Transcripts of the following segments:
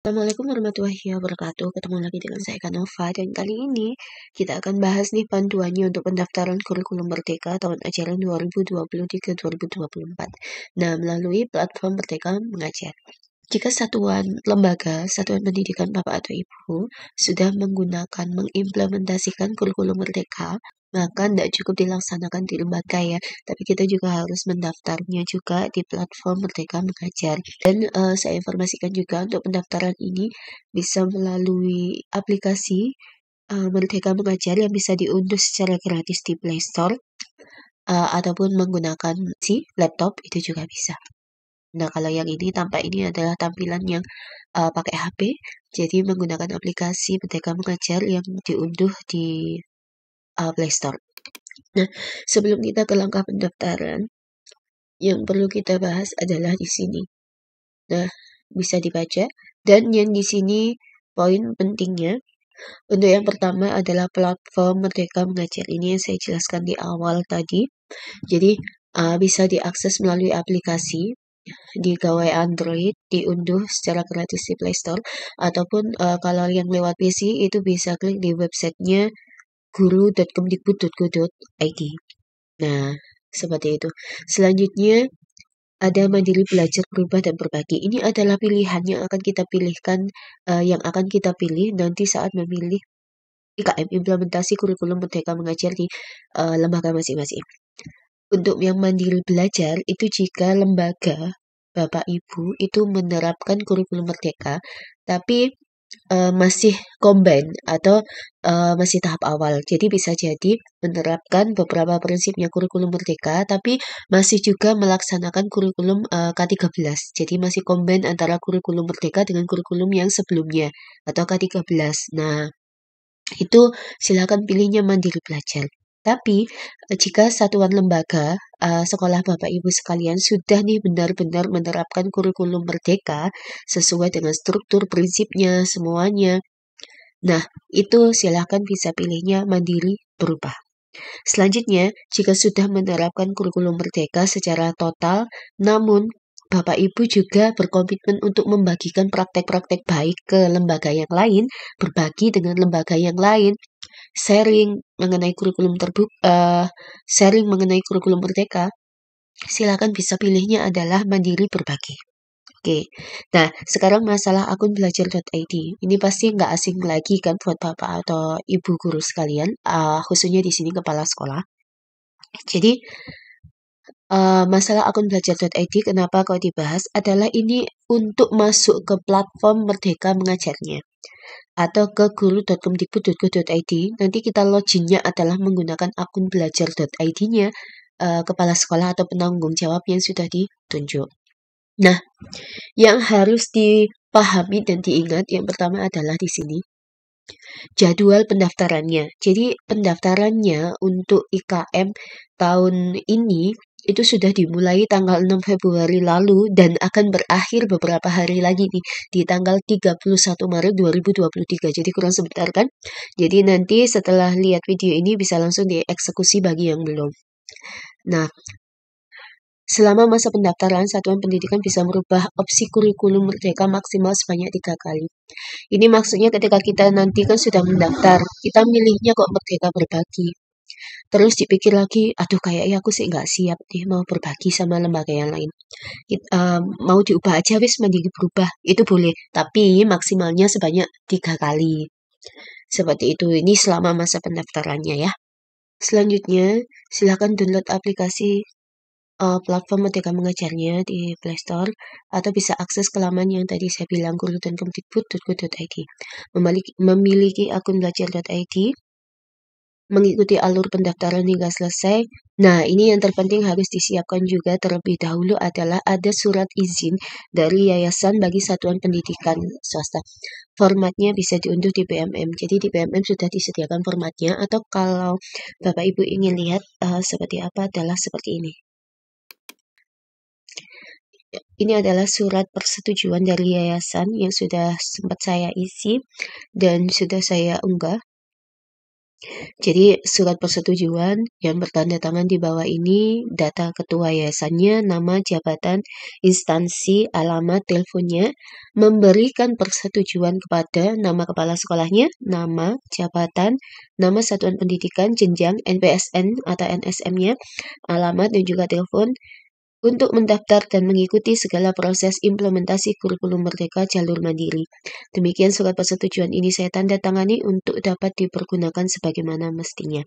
Assalamualaikum warahmatullahi wabarakatuh. Ketemu lagi dengan saya Kanova dan kali ini kita akan bahas nih panduannya untuk pendaftaran kurikulum Merdeka tahun ajaran 2023-2024. Nah, melalui platform Merdeka Mengajar. Jika satuan pendidikan Bapak atau Ibu sudah mengimplementasikan kurikulum Merdeka, maka tidak cukup dilaksanakan di lembaga ya, tapi kita juga harus mendaftarnya juga di platform Merdeka Mengajar. Dan saya informasikan juga untuk pendaftaran ini bisa melalui aplikasi Merdeka Mengajar yang bisa diunduh secara gratis di Play Store ataupun menggunakan laptop itu juga bisa. Nah, kalau yang ini tampak ini adalah tampilan yang pakai HP, jadi menggunakan aplikasi Merdeka Mengajar yang diunduh di Play Store. Nah, sebelum kita ke langkah pendaftaran, yang perlu kita bahas adalah di sini. Nah, bisa dibaca. Dan yang di sini poin pentingnya, untuk yang pertama adalah platform Merdeka Mengajar. Ini yang saya jelaskan di awal tadi. Jadi, bisa diakses melalui aplikasi di gawai Android, diunduh secara gratis di Play Store, ataupun kalau yang lewat PC itu bisa klik di websitenya guru.kemdikbud.go.id. Nah, seperti itu. Selanjutnya, ada mandiri belajar berubah dan berbagi. Ini adalah pilihan yang akan kita pilihkan, yang akan kita pilih nanti saat memilih IKM implementasi kurikulum Merdeka Mengajar di lembaga masing-masing. Untuk yang mandiri belajar itu jika lembaga Bapak Ibu itu menerapkan kurikulum Merdeka, tapi masih combine atau masih tahap awal. Jadi bisa jadi menerapkan beberapa prinsipnya kurikulum Merdeka, tapi masih juga melaksanakan kurikulum K13. Jadi masih combine antara kurikulum Merdeka dengan kurikulum yang sebelumnya atau K13. Nah, itu silakan pilihnya mandiri belajar. Tapi jika satuan lembaga sekolah Bapak Ibu sekalian sudah nih benar-benar menerapkan kurikulum Merdeka sesuai dengan struktur prinsipnya semuanya. Nah, itu silakan bisa pilihnya mandiri berubah. Selanjutnya, jika sudah menerapkan kurikulum Merdeka secara total, namun Bapak Ibu juga berkomitmen untuk membagikan praktek-praktek baik ke lembaga yang lain, berbagi dengan lembaga yang lain, sharing mengenai kurikulum Merdeka, silakan bisa pilihnya adalah mandiri berbagi. Oke, nah sekarang masalah akun belajar.id. Ini pasti nggak asing lagi kan buat Bapak atau Ibu guru sekalian, khususnya di sini kepala sekolah. Jadi, masalah akun belajar.id kenapa kau dibahas adalah ini untuk masuk ke platform Merdeka Mengajarnya atau ke guru.kemdikbud.go.id. Nanti kita loginnya adalah menggunakan akun belajar.id-nya kepala sekolah atau penanggung jawab yang sudah ditunjuk. Nah, yang harus dipahami dan diingat yang pertama adalah di sini jadwal pendaftarannya. Jadi pendaftarannya untuk IKM tahun ini itu sudah dimulai tanggal 6 Februari lalu dan akan berakhir beberapa hari lagi nih di tanggal 31 Maret 2023. Jadi kurang sebentar kan? Jadi nanti setelah lihat video ini bisa langsung dieksekusi bagi yang belum. Nah, selama masa pendaftaran, satuan pendidikan bisa merubah opsi kurikulum Merdeka maksimal sebanyak 3 kali. Ini maksudnya ketika kita nanti kan sudah mendaftar, kita milihnya kok Merdeka Berbagi. Terus dipikir lagi, aduh kayaknya aku sih nggak siap nih mau berbagi sama lembaga yang lain. Mau diubah aja wis mandiri berubah, itu boleh. Tapi maksimalnya sebanyak 3 kali. Seperti itu, ini selama masa pendaftarannya ya. Selanjutnya, silakan download aplikasi platform Merdeka Mengajarnya di Play Store atau bisa akses ke laman yang tadi saya bilang guru.kemdikbud.go.id. Memiliki akun belajar.id, mengikuti alur pendaftaran hingga selesai. Nah, ini yang terpenting harus disiapkan juga terlebih dahulu adalah ada surat izin dari yayasan bagi satuan pendidikan swasta. Formatnya bisa diunduh di BMM. Jadi di BMM sudah disediakan formatnya atau kalau Bapak Ibu ingin lihat seperti apa adalah seperti ini. Ini adalah surat persetujuan dari yayasan yang sudah sempat saya isi dan sudah saya unggah. Jadi surat persetujuan yang bertanda tangan di bawah ini data ketua yayasannya, nama, jabatan, instansi, alamat, teleponnya, memberikan persetujuan kepada nama kepala sekolahnya, nama, jabatan, nama satuan pendidikan, jenjang, NPSN atau NSM-nya, alamat dan juga telepon, untuk mendaftar dan mengikuti segala proses implementasi kurikulum Merdeka jalur mandiri. Demikian surat persetujuan ini saya tanda tangani untuk dapat dipergunakan sebagaimana mestinya.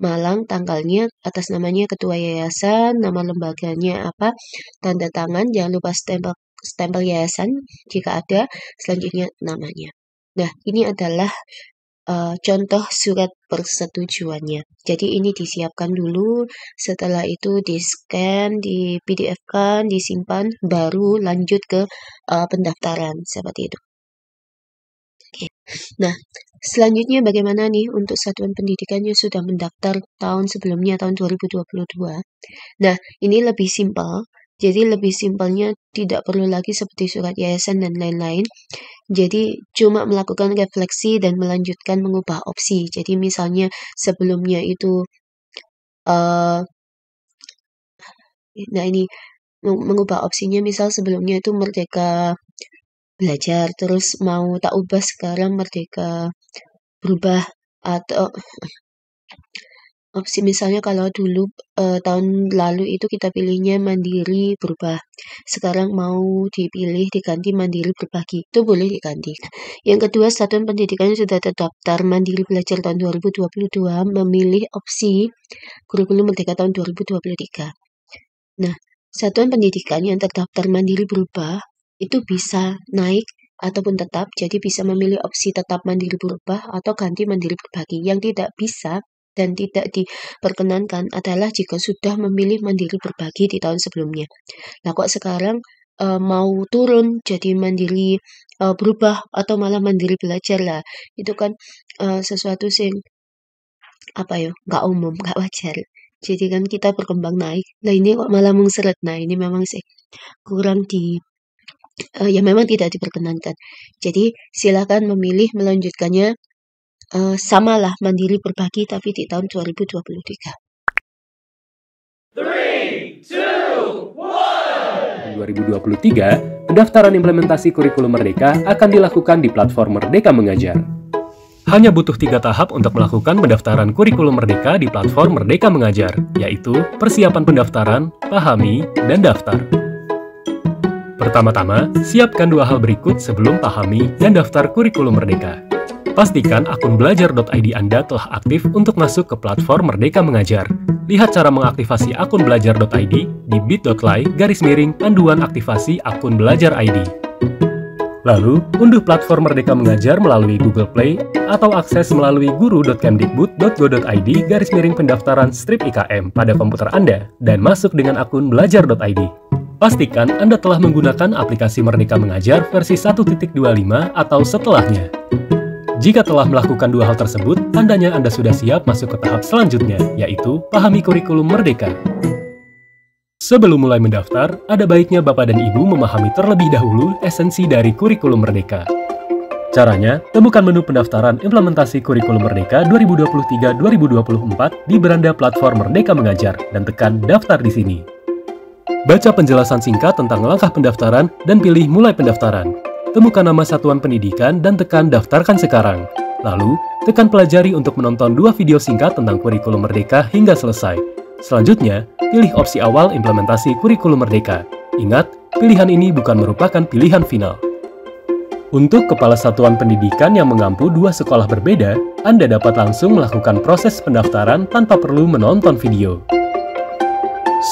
Malang, tanggalnya, atas namanya ketua yayasan, nama lembaganya apa, tanda tangan, jangan lupa stempel yayasan jika ada, selanjutnya namanya. Nah, ini adalah contoh surat persetujuannya. Jadi ini disiapkan dulu, setelah itu di-scan, di PDF-kan, disimpan, baru lanjut ke pendaftaran seperti itu. Oke. Nah, selanjutnya bagaimana nih untuk satuan pendidikannya sudah mendaftar tahun sebelumnya, tahun 2022. Nah, ini lebih simpel. Jadi lebih simpelnya tidak perlu lagi seperti surat yayasan dan lain-lain. Jadi cuma melakukan refleksi dan melanjutkan mengubah opsi. Jadi misalnya sebelumnya itu nah ini mengubah opsinya, misal sebelumnya itu Merdeka Belajar, terus mau tak ubah sekarang Merdeka Berubah, atau opsi misalnya kalau dulu tahun lalu itu kita pilihnya Mandiri Berubah, sekarang mau dipilih diganti Mandiri Berbagi, itu boleh diganti. Yang kedua, satuan pendidikannya sudah terdaftar Mandiri Belajar tahun 2022, memilih opsi kurikulum Merdeka tahun 2023. Nah, satuan pendidikan yang terdaftar Mandiri Berubah itu bisa naik ataupun tetap, jadi bisa memilih opsi tetap Mandiri Berubah atau ganti Mandiri Berbagi. Yang tidak bisa dan tidak diperkenankan adalah jika sudah memilih Mandiri Berbagi di tahun sebelumnya. Nah, kok sekarang mau turun jadi Mandiri Berubah atau malah Mandiri Belajar lah, itu kan sesuatu yang nggak umum, nggak wajar. Jadi kan kita berkembang naik, lah ini kok malah mengseret. Nah, ini memang sih kurang ya memang tidak diperkenankan. Jadi silakan memilih melanjutkannya samalah Mandiri Berbagi tapi di tahun 2023. 3, 2, 1. 2023, pendaftaran implementasi kurikulum Merdeka akan dilakukan di platform Merdeka Mengajar. Hanya butuh 3 tahap untuk melakukan pendaftaran kurikulum Merdeka di platform Merdeka Mengajar, yaitu persiapan pendaftaran, pahami, dan daftar. Pertama-tama, siapkan 2 hal berikut sebelum pahami dan daftar kurikulum Merdeka. Pastikan akun belajar.id Anda telah aktif untuk masuk ke platform Merdeka Mengajar. Lihat cara mengaktifasi akun belajar.id di bit.ly/panduan aktivasi akun belajar ID. Lalu, unduh platform Merdeka Mengajar melalui Google Play atau akses melalui guru.kemdikbud.go.id/pendaftaran strip IKM pada komputer Anda dan masuk dengan akun belajar.id. Pastikan Anda telah menggunakan aplikasi Merdeka Mengajar versi 1.25 atau setelahnya. Jika telah melakukan 2 hal tersebut, tandanya Anda sudah siap masuk ke tahap selanjutnya, yaitu pahami kurikulum Merdeka. Sebelum mulai mendaftar, ada baiknya Bapak dan Ibu memahami terlebih dahulu esensi dari kurikulum Merdeka. Caranya, temukan menu pendaftaran implementasi kurikulum Merdeka 2023-2024 di beranda platform Merdeka Mengajar dan tekan daftar di sini. Baca penjelasan singkat tentang langkah pendaftaran dan pilih mulai pendaftaran. Temukan nama satuan pendidikan dan tekan daftarkan sekarang. Lalu, tekan pelajari untuk menonton 2 video singkat tentang kurikulum Merdeka hingga selesai. Selanjutnya, pilih opsi awal implementasi kurikulum Merdeka. Ingat, pilihan ini bukan merupakan pilihan final. Untuk kepala satuan pendidikan yang mengampu 2 sekolah berbeda, Anda dapat langsung melakukan proses pendaftaran tanpa perlu menonton video.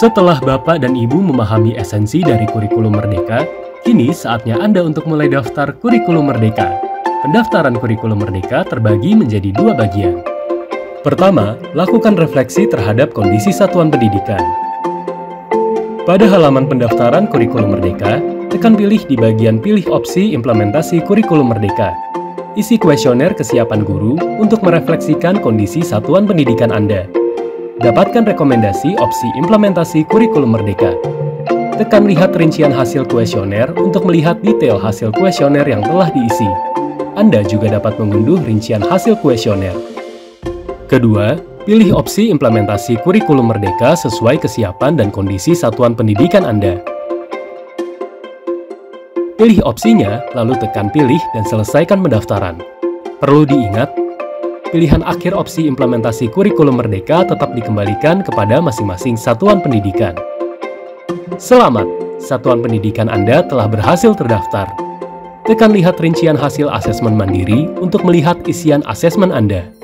Setelah Bapak dan Ibu memahami esensi dari kurikulum Merdeka, kini saatnya Anda untuk mulai daftar kurikulum Merdeka. Pendaftaran kurikulum Merdeka terbagi menjadi 2 bagian. Pertama, lakukan refleksi terhadap kondisi satuan pendidikan. Pada halaman pendaftaran kurikulum Merdeka, tekan pilih di bagian pilih opsi implementasi kurikulum Merdeka. Isi kuesioner kesiapan guru untuk merefleksikan kondisi satuan pendidikan Anda. Dapatkan rekomendasi opsi implementasi kurikulum Merdeka. Tekan lihat rincian hasil kuesioner untuk melihat detail hasil kuesioner yang telah diisi. Anda juga dapat mengunduh rincian hasil kuesioner. Kedua, pilih opsi implementasi kurikulum Merdeka sesuai kesiapan dan kondisi satuan pendidikan Anda. Pilih opsinya, lalu tekan pilih dan selesaikan pendaftaran. Perlu diingat, pilihan akhir opsi implementasi kurikulum Merdeka tetap dikembalikan kepada masing-masing satuan pendidikan. Selamat, satuan pendidikan Anda telah berhasil terdaftar. Tekan lihat rincian hasil asesmen mandiri untuk melihat isian asesmen Anda.